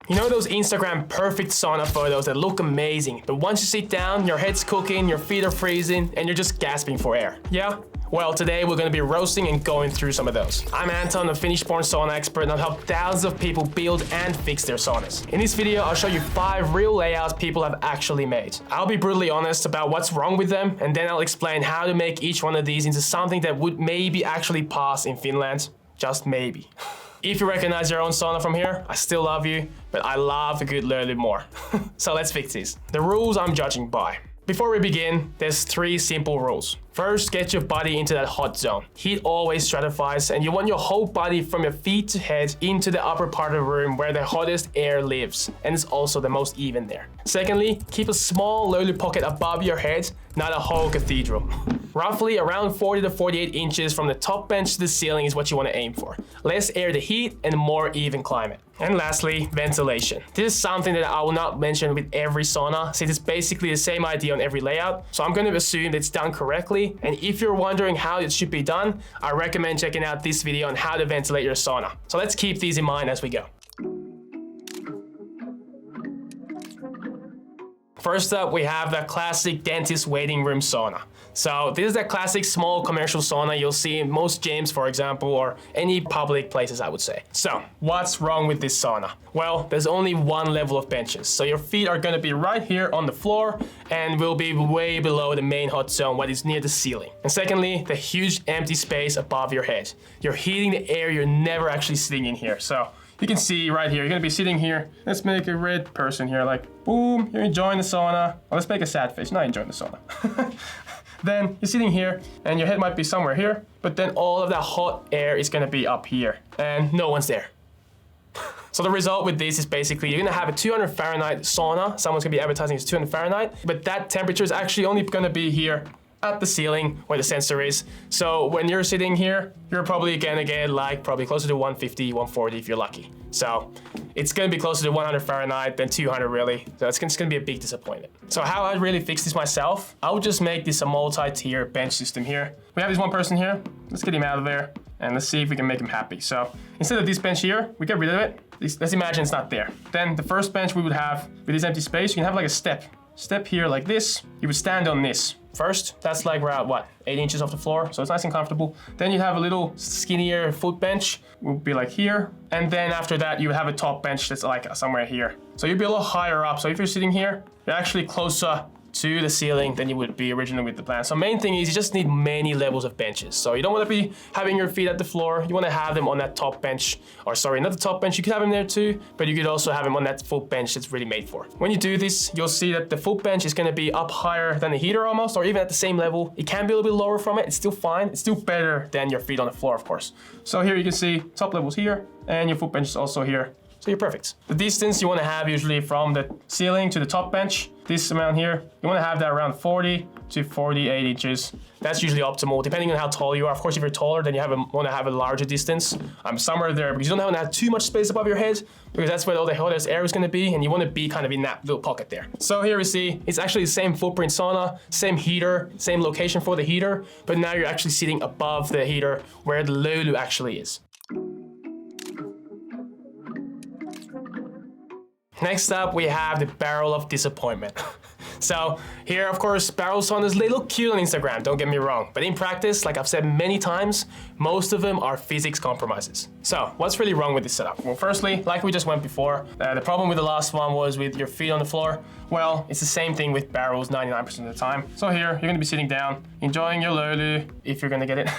You know those Instagram perfect sauna photos that look amazing, but once you sit down, your head's cooking, your feet are freezing, and you're just gasping for air? Yeah? Well, today we're going to be roasting and going through some of those. I'm Anton, a Finnish-born sauna expert, and I've helped thousands of people build and fix their saunas. In this video, I'll show you 5 real layouts people have actually made. I'll be brutally honest about what's wrong with them, and then I'll explain how to make each one of these into something that would maybe actually pass in Finland. Just maybe. If you recognize your own sauna from here, I still love you, but I love a good löyly more. So let's fix this. The rules I'm judging by. Before we begin, there's 3 simple rules. First, get your body into that hot zone. Heat always stratifies, and you want your whole body from your feet to head into the upper part of the room where the hottest air lives, and it's also the most even there. Secondly, keep a small löyly pocket above your head, not a whole cathedral. Roughly around 40 to 48 inches from the top bench to the ceiling is what you want to aim for. Less air to heat and more even climate. And lastly, ventilation. This is something that I will not mention with every sauna, since it's basically the same idea on every layout. So I'm going to assume that it's done correctly. And if you're wondering how it should be done, I recommend checking out this video on how to ventilate your sauna. So let's keep these in mind as we go. First up, we have the classic dentist waiting room sauna. So this is that classic small commercial sauna you'll see in most gyms, for example, or any public places, I would say. So what's wrong with this sauna? Well, there's only one level of benches. So your feet are gonna be right here on the floor and will be way below the main hot zone, what is near the ceiling. And secondly, the huge empty space above your head. You're heating the air, you're never actually sitting in here. So you can see right here, you're gonna be sitting here. Let's make a red person here, like, boom, you're enjoying the sauna. Well, let's make a sad face, not enjoying the sauna. Then you're sitting here and your head might be somewhere here, but then all of that hot air is gonna be up here and no one's there. So the result with this is basically you're gonna have a 200 Fahrenheit sauna. Someone's gonna be advertising it's 200 Fahrenheit, but that temperature is actually only gonna be here at the ceiling where the sensor is. So when you're sitting here, you're probably gonna get like probably closer to 150, 140 if you're lucky. So it's gonna be closer to 100 Fahrenheit than 200 really. So it's gonna be a big disappointment. So how I really fix this myself, I would just make this a multi-tier bench system here. We have this one person here. Let's get him out of there and let's see if we can make him happy. So instead of this bench here, we get rid of it. Let's imagine it's not there. Then the first bench we would have with this empty space, you can have like a step here like this. You would stand on this. First, that's like around what, 8 inches off the floor, so it's nice and comfortable. Then you have a little skinnier foot bench, would be like here. And then after that, you have a top bench that's like somewhere here. So you'd be a little higher up. So if you're sitting here, you're actually closer to the ceiling than you would be originally with the plan. So main thing is you just need many levels of benches. So you don't want to be having your feet at the floor. You want to have them on that top bench, or sorry, not the top bench. You could have them there too, but you could also have them on that foot bench that's really made for. When you do this, you'll see that the foot bench is going to be up higher than the heater almost, or even at the same level. It can be a little bit lower from it. It's still fine. It's still better than your feet on the floor, of course. So here you can see top level's here and your foot bench is also here. So you're perfect. The distance you want to have usually from the ceiling to the top bench, this amount here, you want to have that around 40 to 48 inches. That's usually optimal, depending on how tall you are. Of course, if you're taller, then you want to have a larger distance. Somewhere there, because you don't want to have too much space above your head, because that's where all the hottest air is going to be, and you want to be kind of in that little pocket there. So here we see, it's actually the same footprint sauna, same heater, same location for the heater, but now you're actually sitting above the heater where the löyly actually is. Next up, we have the barrel of disappointment. So here, of course, barrel saunas, they look cute on Instagram, don't get me wrong. But in practice, like I've said many times, most of them are physics compromises. So what's really wrong with this setup? Well, firstly, like we just went before, the problem with the last one was with your feet on the floor. Well, it's the same thing with barrels 99% of the time. So here, you're gonna be sitting down, enjoying your löyly, if you're gonna get it.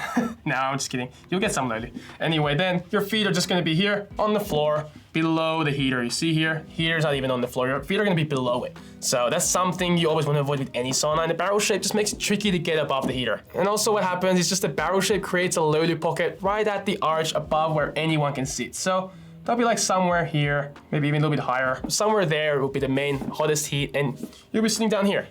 No, I'm just kidding. You'll get some löyly. Anyway, then your feet are just gonna be here on the floor, below the heater. You see here, heater's not even on the floor. Your feet are gonna be below it. So that's something you always want to avoid with any sauna, and the barrel shape just makes it tricky to get above the heater. And also what happens is just the barrel shape creates a löyly pocket right at the arch above where anyone can sit. So that'll be like somewhere here, maybe even a little bit higher. Somewhere there will be the main hottest heat, and you'll be sitting down here.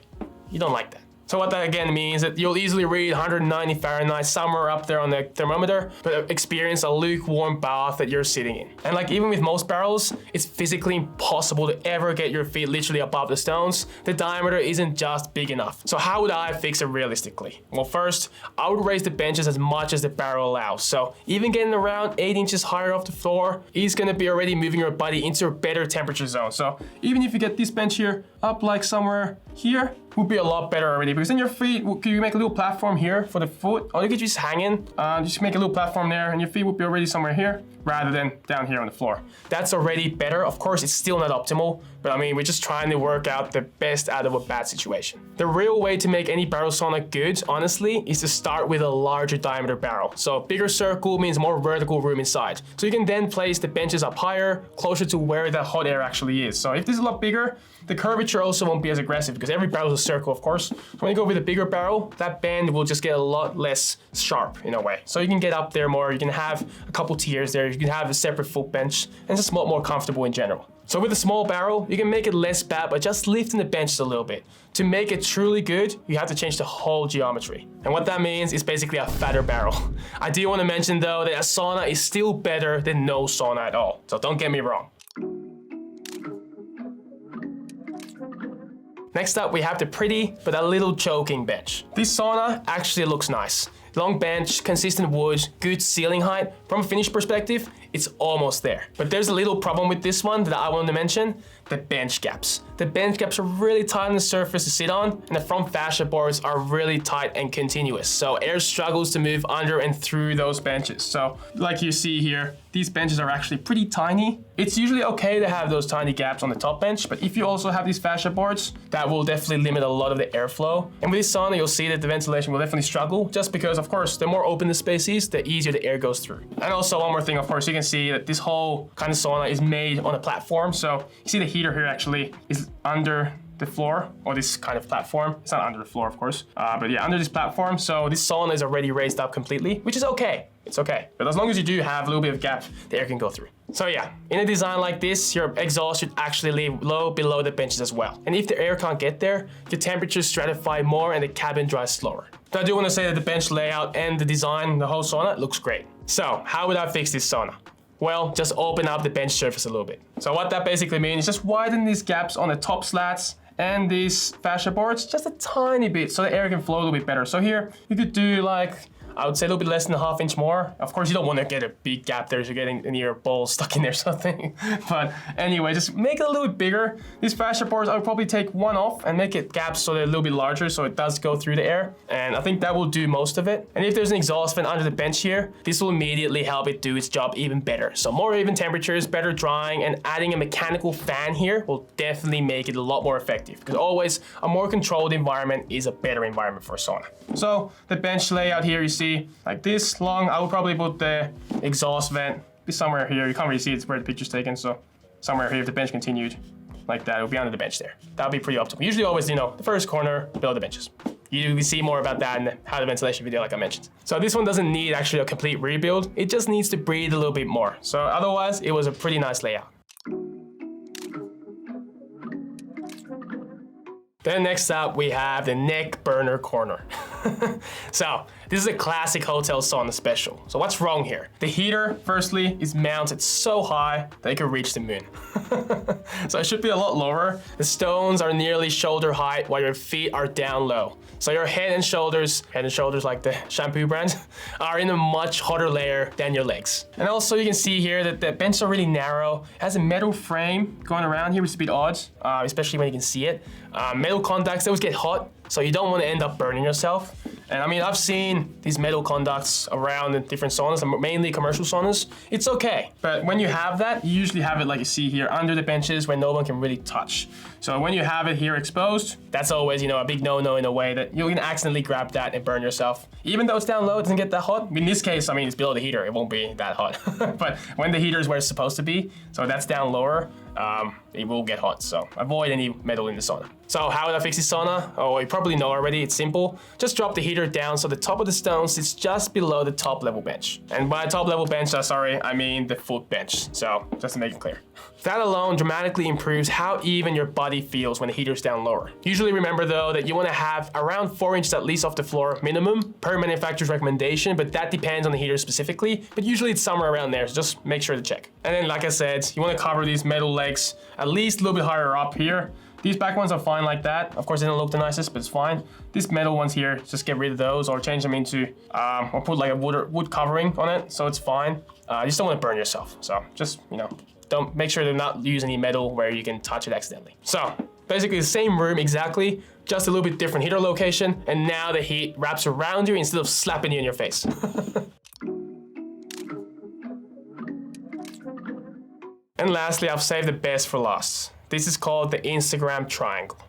You don't like that. So what that again means that you'll easily read 190 Fahrenheit somewhere up there on the thermometer, but experience a lukewarm bath that you're sitting in. And like even with most barrels, it's physically impossible to ever get your feet literally above the stones. The diameter isn't just big enough. So how would I fix it realistically? Well, first, I would raise the benches as much as the barrel allows. So even getting around 8 inches higher off the floor is gonna be already moving your body into a better temperature zone. So even if you get this bench here up like somewhere here, would be a lot better already, because then your feet, could you make a little platform here for the foot, or you could just hang in, just make a little platform there, and your feet would be already somewhere here, rather than down here on the floor. That's already better. Of course, it's still not optimal, but I mean, we're just trying to work out the best out of a bad situation. The real way to make any barrel sauna good, honestly, is to start with a larger diameter barrel. So bigger circle means more vertical room inside. So you can then place the benches up higher, closer to where the hot air actually is. So if this is a lot bigger, the curvature also won't be as aggressive, because every barrel is a circle, of course. So when you go with a bigger barrel, that bend will just get a lot less sharp in a way. So you can get up there more, you can have a couple tiers there, you can have a separate foot bench, and it's just a lot more comfortable in general. So with a small barrel, you can make it less bad by just lifting the benches a little bit. To make it truly good, you have to change the whole geometry. And what that means is basically a fatter barrel. I do want to mention though that a sauna is still better than no sauna at all. So don't get me wrong. Next up, we have the pretty but a little choking bench. This sauna actually looks nice. Long bench, consistent wood, good ceiling height. From a Finnish perspective, it's almost there. But there's a little problem with this one that I want to mention: the bench gaps. The bench gaps are really tight on the surface to sit on, and the front fascia boards are really tight and continuous. So air struggles to move under and through those benches. So like you see here, these benches are actually pretty tiny. It's usually okay to have those tiny gaps on the top bench, but if you also have these fascia boards, that will definitely limit a lot of the airflow. And with this sauna, you'll see that the ventilation will definitely struggle, just because, of course, the more open the space is, the easier the air goes through. And also one more thing, of course, you can see that this whole kind of sauna is made on a platform. So you see the heater here actually is under the floor, or this kind of platform. It's not under the floor, of course, but yeah, under this platform. So this sauna is already raised up completely, which is okay. It's okay. But as long as you do have a little bit of gap, the air can go through. So yeah, in a design like this, your exhaust should actually lay low below the benches as well. And if the air can't get there, your temperatures stratify more and the cabin dries slower. But I do want to say that the bench layout and the design, the whole sauna, looks great. So how would I fix this sauna? Well, just open up the bench surface a little bit. So what that basically means is just widen these gaps on the top slats and these fascia boards just a tiny bit so the air can flow a little bit better. So here you could do like, I would say a little bit less than a ½ inch more. Of course, you don't want to get a big gap there so you're getting in your balls stuck in there or something. But anyway, just make it a little bit bigger. These fascia boards, I would probably take one off and make it gaps so they're a little bit larger so it does go through the air. And I think that will do most of it. And if there's an exhaust vent under the bench here, this will immediately help it do its job even better. So more even temperatures, better drying, and adding a mechanical fan here will definitely make it a lot more effective, because always a more controlled environment is a better environment for a sauna. So the bench layout here, you see like this long. I would probably put the exhaust vent be somewhere here. You can't really see it where the picture's taken, so somewhere here if the bench continued like that, it would be under the bench there. That would be pretty optimal. Usually always, you know, the first corner below the benches. You can see more about that in how the ventilation video, like I mentioned. So this one doesn't need actually a complete rebuild. It just needs to breathe a little bit more. So otherwise, it was a pretty nice layout. Then next up, we have the neck burner corner. So this is a classic hotel sauna special. So what's wrong here? The heater, firstly, is mounted so high that it can reach the moon. So it should be a lot lower. The stones are nearly shoulder height while your feet are down low. So your head and shoulders like the shampoo brand, are in a much hotter layer than your legs. And also you can see here that the benches are really narrow. It has a metal frame going around here, which is a bit odd, especially when you can see it. Metal contacts, they always get hot, so you don't want to end up burning yourself. And I mean, I've seen these metal conducts around in different saunas, mainly commercial saunas. It's okay. But when you have that, you usually have it like you see here under the benches where no one can really touch. So when you have it here exposed, that's always, you know, a big no-no in a way that you can accidentally grab that and burn yourself. Even though it's down low, it doesn't get that hot. In this case, I mean, it's below the heater. It won't be that hot. But when the heater is where it's supposed to be, so that's down lower, it will get hot. So avoid any metal in the sauna. So how would I fix this sauna? Oh, you probably know already, it's simple. Just drop the heater down so the top of the stone sits just below the top level bench. And by top level bench, sorry, I mean the foot bench. So just to make it clear. That alone dramatically improves how even your body feels when the heater's down lower. Usually remember though that you want to have around 4 inches at least off the floor minimum per manufacturer's recommendation, but that depends on the heater specifically, but usually it's somewhere around there, so just make sure to check. And then like I said, you want to cover these metal legs at least a little bit higher up here. These back ones are fine like that. Of course, they don't look the nicest, but it's fine. These metal ones here, just get rid of those or change them into, or put like a wood covering on it, so it's fine. You just don't want to burn yourself. So just, you know, don't make sure to not use any metal where you can touch it accidentally. So basically the same room exactly, just a little bit different heater location. And now the heat wraps around you instead of slapping you in your face. And lastly, I've saved the best for last. This is called the Instagram triangle.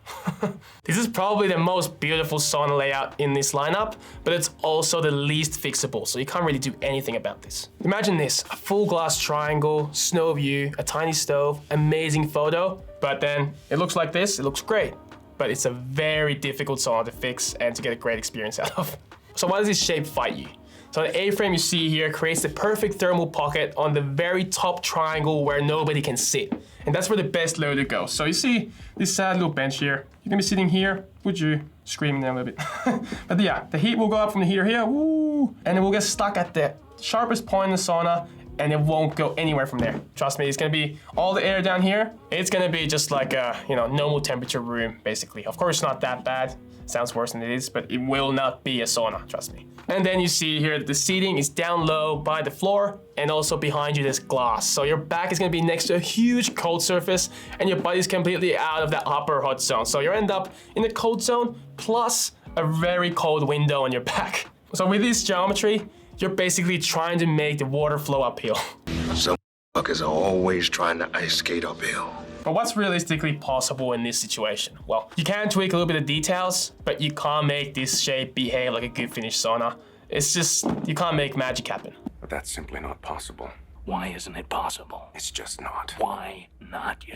This is probably the most beautiful sauna layout in this lineup, but it's also the least fixable, so you can't really do anything about this. Imagine this, a full glass triangle, snow view, a tiny stove, amazing photo, but then it looks like this, it looks great, but it's a very difficult sauna to fix and to get a great experience out of. So why does this shape fight you? So the A-frame you see here creates the perfect thermal pocket on the very top triangle where nobody can sit. And that's where the best löyly goes. So you see this sad little bench here. You're gonna be sitting here. Would you? Screaming there a little bit. But yeah, the heat will go up from the heater here, woo, and it will get stuck at the sharpest point in the sauna and it won't go anywhere from there. Trust me, it's gonna be all the air down here. It's gonna be just like a, you know, normal temperature room, basically. Of course, not that bad. Sounds worse than it is, but it will not be a sauna, trust me. And then you see here that the seating is down low by the floor, and also behind you there's glass. So your back is gonna be next to a huge cold surface, and your body's completely out of that upper hot zone. So you end up in the cold zone, plus a very cold window on your back. So with this geometry, you're basically trying to make the water flow uphill. Some fuckers are always trying to ice skate uphill. But what's realistically possible in this situation? Well, you can tweak a little bit of details, but you can't make this shape behave like a good Finnish sauna. It's just, you can't make magic happen. But that's simply not possible. Why isn't it possible? It's just not. Why not, you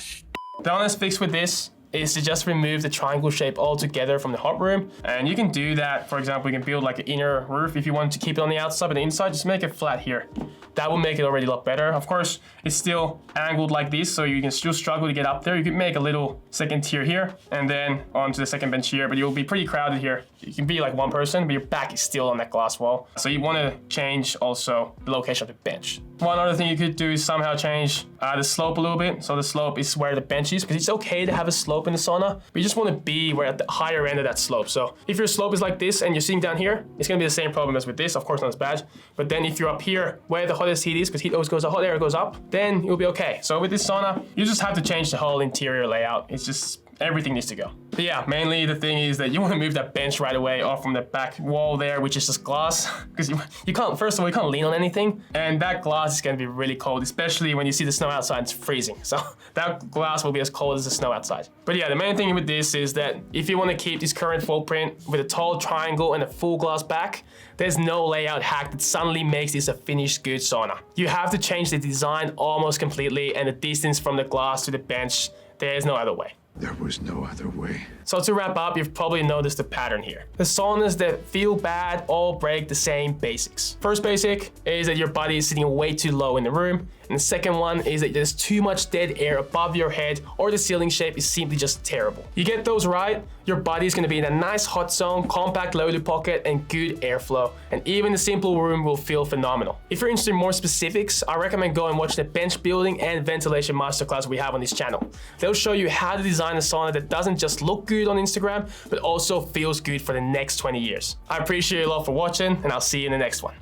The honest fix with this is to just remove the triangle shape altogether from the hot room. And you can do that, for example, you can build like an inner roof if you want to keep it on the outside, but the inside, just make it flat here. That will make it already a lot better. Of course, it's still angled like this, so you can still struggle to get up there. You can make a little second tier here, and then onto the second bench here, but you'll be pretty crowded here. You can be like one person, but your back is still on that glass wall. So you want to change also the location of the bench. One other thing you could do is somehow change the slope a little bit. So the slope is where the bench is, because it's okay to have a slope in the sauna, but you just want to be where at the higher end of that slope. So if your slope is like this and you're sitting down here, it's going to be the same problem as with this. Of course, not as bad. But then if you're up here where the hottest heat is, because heat always goes, the hot air goes up, then you'll be okay. So with this sauna, you just have to change the whole interior layout. It's just, everything needs to go. But yeah, mainly the thing is that you want to move that bench right away off from the back wall there, which is just glass, because you can't, first of all, you can't lean on anything, and that glass is going to be really cold, especially when you see the snow outside, it's freezing. So that glass will be as cold as the snow outside. But yeah, the main thing with this is that if you want to keep this current footprint with a tall triangle and a full glass back, there's no layout hack that suddenly makes this a finished good sauna. You have to change the design almost completely, and the distance from the glass to the bench, there's no other way. There was no other way. So to wrap up, you've probably noticed the pattern here. The saunas that feel bad all break the same basics. First basic is that your body is sitting way too low in the room. And the second one is that there's too much dead air above your head, or the ceiling shape is simply just terrible. You get those right, your body is going to be in a nice hot zone, compact löyly pocket, and good airflow. And even the simple room will feel phenomenal. If you're interested in more specifics, I recommend going and watch the bench building and ventilation masterclass we have on this channel. They'll show you how to design a sauna that doesn't just look good on Instagram, but also feels good for the next 20 years. I appreciate you a lot for watching, and I'll see you in the next one.